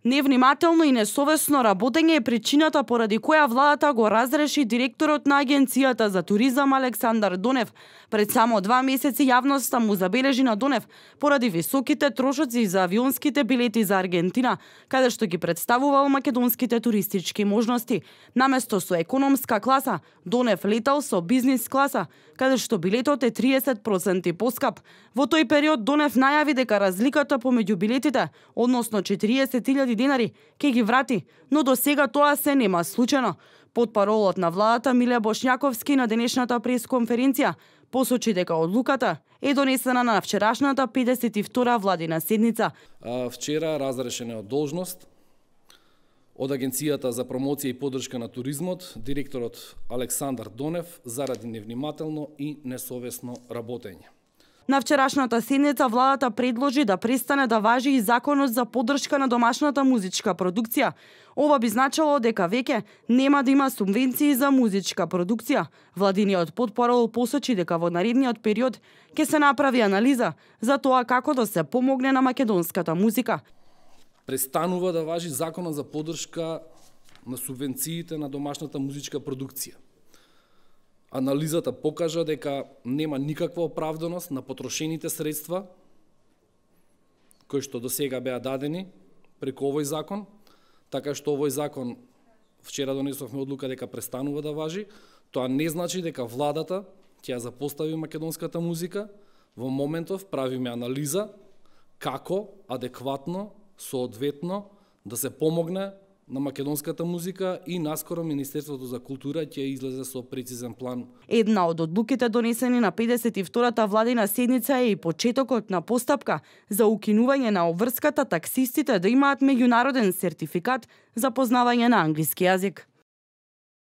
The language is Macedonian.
Невнимателно и несовесно работење е причината поради која владата го разреши директорот на Агенцијата за туризам Александар Донев. Пред само 2 месеци јавноста му забележи на Донев поради високите трошоци за авионските билети за Аргентина, каде што ги представувал македонските туристички можности. Наместо со економска класа, Донев летал со бизнис класа, каде што билетот е 30% поскап. Во тој период Донев најави дека разликата помеѓу билетите, односно 40.000 денари, ќе ги врати, но до сега тоа се нема случајно. Потпаролот на владата Миле Бошњаковски на денешната пресконференција посочи дека одлуката е донесена на вчерашната 52-ра владина седница. Вчера разрешена од должност од Агенцијата за промоција и поддршка на туризмот директорот Александар Донев заради невнимателно и несовесно работење. На вчерашната седница владата предложи да престане да важи и законот за поддршка на домашната музичка продукција. Ова би значило дека веќе нема да има субвенции за музичка продукција. Владиниот потпарол посочи дека во наредниот период ќе се направи анализа за тоа како да се помогне на македонската музика. Престанува да важи законот за поддршка на субвенциите на домашната музичка продукција. Анализата покажа дека нема никаква оправданост на потрошените средства кои што до сега беа дадени преку овој закон, така што овој закон вчера донесовме одлука дека престанува да важи. Тоа не значи дека владата ќе ја запостави македонската музика. Во моментов правиме анализа како адекватно, соодветно да се помогне на македонската музика и наскоро Министерството за култура ќе излезе со прецизен план. Една од одлуките донесени на 52-та владина седница е и почетокот на постапка за укинување на обврската таксистите да имаат меѓународен сертификат за познавање на англиски јазик.